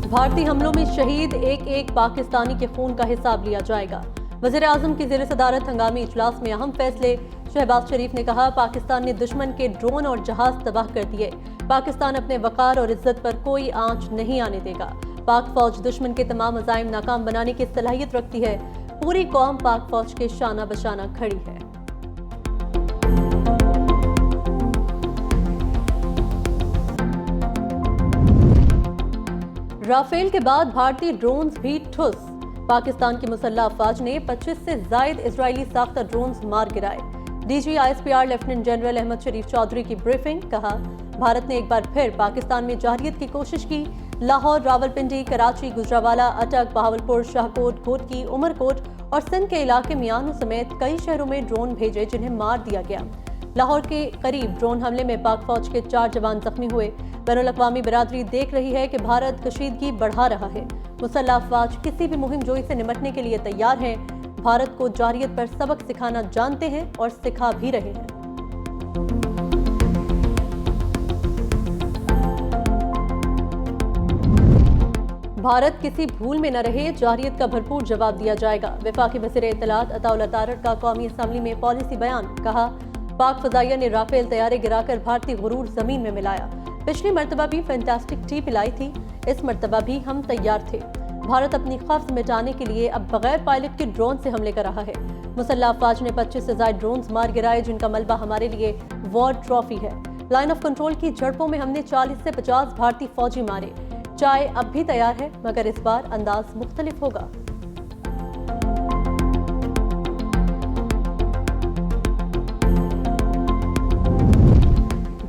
भारतीय हमलों में शहीद एक एक पाकिस्तानी के खून का हिसाब लिया जाएगा। वज़ीर-ए-आज़म की ज़ेर सदारत हंगामी इजलास में अहम फैसले। शहबाज शरीफ ने कहा, पाकिस्तान ने दुश्मन के ड्रोन और जहाज तबाह कर दिए। पाकिस्तान अपने वकार और इज्जत पर कोई आंच नहीं आने देगा। पाक फौज दुश्मन के तमाम अज़ाइम नाकाम बनाने की सलाहियत रखती है। पूरी कौम पाक फौज के शाना बशाना खड़ी है। राफेल के बाद भारतीय ड्रोन्स भी ठुस। पाकिस्तान की मुसल्लह अफवाज ने 25 से ज़ायद इजरायली साख्ता ड्रोन्स मार गिराए। DG ISPR lieutenant general Ahmed Sharif Chaudhry की ब्रीफिंग। कहा, भारत ने एक बार फिर पाकिस्तान में जारहियत की कोशिश की। लाहौर, रावलपिंडी, कराची, गुजरावाला, अटक, बहावलपुर, शाहकोट, घोटकी, उमरकोट और सिंध के इलाके मियानों समेत कई शहरों में ड्रोन भेजे जिन्हें मार दिया गया। लाहौर के करीब ड्रोन हमले में पाक फौज के 4 जवान जख्मी हुए। बैनुल-अक़वामी बिरादरी देख रही है कि भारत कशीदगी बढ़ा रहा है। मुसल्लह अफवाज किसी भी मुहिम जोई से निपटने के लिए तैयार हैं। भारत को जारहियत पर सबक सिखाना जानते हैं और सिखा भी रहे हैं। भारत किसी भूल में न रहे, जारहियत का भरपूर जवाब दिया जाएगा। वफाकी वज़ीर इत्तलात अताउल्लाह तारड़ का कौमी असम्बली में पॉलिसी बयान। कहा, पाक फ़ज़ाइया ने राफेल तैयारे गिराकर भारतीय गुरूर जमीन में मिलाया। पिछली मर्तबा भी फैंटास्टिक टी पिलाई थी, इस मर्तबा भी हम तैयार थे। भारत अपनी खौफ मिटाने के लिए अब बगैर पायलट के ड्रोन से हमले कर रहा है। मुसल्लह अफवाज ने 25 से ज़ायद ड्रोन्स मार गिराए जिनका मलबा हमारे लिए वॉर ट्रॉफी है। लाइन ऑफ कंट्रोल की झड़पों में हमने 40 से 50 भारतीय फौजी मारे। चाय अब भी तैयार है, मगर इस बार अंदाज मुख्तलिफ होगा।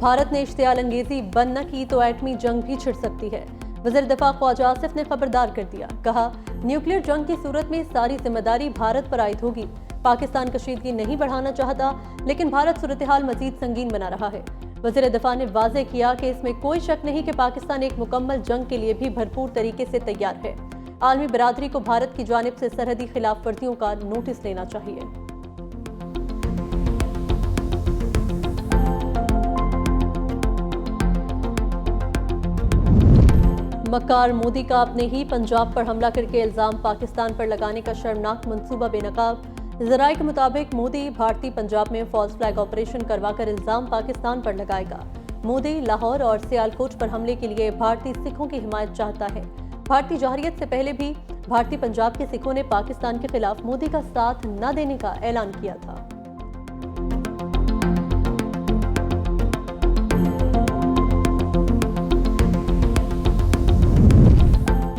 भारत ने इश्तियाल अंगेजी बंद न की तो एटमी जंग भी छिड़ सकती है। वज़ीर दिफा ख्वाजा आसिफ ने खबरदार कर दिया। कहा, न्यूक्लियर जंग की सूरत में सारी जिम्मेदारी भारत पर आयद होगी। पाकिस्तान कशीदगी नहीं बढ़ाना चाहता, लेकिन भारत सूरत हाल मजीद संगीन बना रहा है। वज़ीर दिफा ने वाज़ेह किया कि इसमें कोई शक नहीं कि पाकिस्तान एक मुकम्मल जंग के लिए भी भरपूर तरीके से तैयार है। आलमी बिरादरी को भारत की जानिब से सरहदी खिलाफ वर्जियों का नोटिस लेना चाहिए। मक्कार मोदी का अपने ही पंजाब पर हमला करके इल्जाम पाकिस्तान पर लगाने का शर्मनाक मंसूबा बेनकाब। ज़राए के मुताबिक मोदी भारतीय पंजाब में फॉल्स फ्लैग ऑपरेशन करवाकर इल्जाम पाकिस्तान पर लगाएगा। मोदी लाहौर और सियालकोट पर हमले के लिए भारतीय सिखों की हिमायत चाहता है। भारतीय जारहियत से पहले भी भारतीय पंजाब के सिखों ने पाकिस्तान के खिलाफ मोदी का साथ न देने का ऐलान किया था।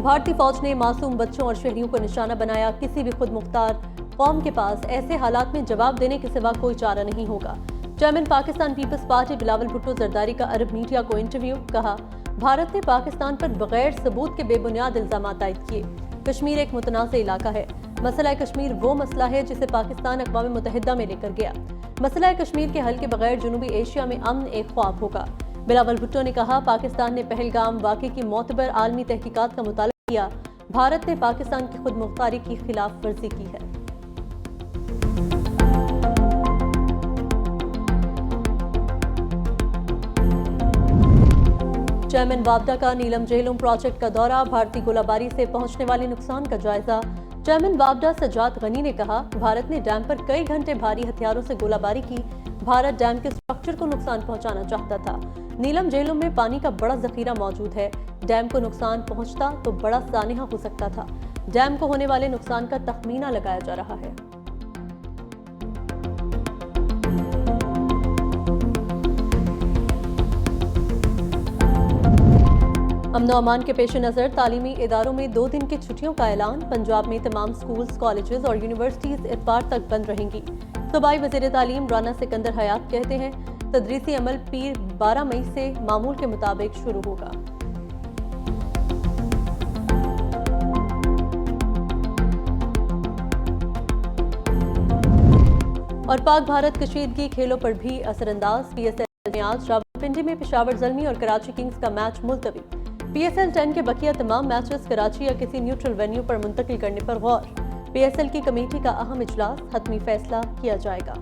भारतीय फौज ने मासूम बच्चों और शहरियों को निशाना बनाया। किसी भी खुद मुख्तार कौम के पास ऐसे हालात में जवाब देने के सिवा कोई चारा नहीं होगा। Chairman Pakistan Peoples Party Bilawal Bhutto Zardari का अरब मीडिया को इंटरव्यू। कहा, भारत ने पाकिस्तान पर बगैर सबूत के बेबुनियाद इल्जामात आयद किए। कश्मीर एक मुतनाज़ इलाका है। मसला कश्मीर वो मसला है जिसे पाकिस्तान अक़वाम मुत्तहिदा में लेकर गया। मसला कश्मीर के हल के बगैर जनूबी एशिया में अमन एक ख्वाब होगा। बिलावल भुट्टो ने कहा, पाकिस्तान ने पहलगाम वाक़े की मोतबर आलमी तहकीकात का मुताला किया। भारत ने पाकिस्तान की खुद मुख्तारी की खिलाफ वर्जी की है। चेयरमैन वापडा का नीलम झेलम प्रोजेक्ट का दौरा। भारतीय गोलाबारी से पहुंचने वाले नुकसान का जायजा। चेयरमैन वापडा सज्जाद गनी ने कहा, भारत ने डैम पर कई घंटे भारी हथियारों से गोलाबारी की। भारत डैम के स्ट्रक्चर को नुकसान पहुंचाना चाहता था। नीलम झेलम में पानी का बड़ा जखीरा मौजूद है। डैम को नुकसान पहुंचता तो बड़ा सानिहा हो सकता था। डैम को होने वाले नुकसान का तखमीना लगाया जा रहा है। अमन अमान के पेश नज़र तालीमी इदारों में 2 दिन की छुट्टियों का ऐलान। पंजाब में तमाम स्कूल्स, कॉलेजेस और यूनिवर्सिटीज इतवार तक बंद रहेंगी। सूबाई वज़ीर तालीम राना सिकंदर हयात कहते हैं, तदरीसी अमल पीर 12 मई से मामूल के मुताबिक शुरू होगा। और पाक भारत कशीदगी खेलों पर भी असरअंदाज। PSL में आज रावलपिंडी में पेशावर ज़ल्मी और कराची किंग्स का मैच मुलतवी। PSL 10 के बकिया तमाम मैचेस कराची या किसी न्यूट्रल वेन्यू पर मुंतकिल करने पर गौर। PSL की कमेटी का अहम इजलास, हतमी फैसला किया जाएगा।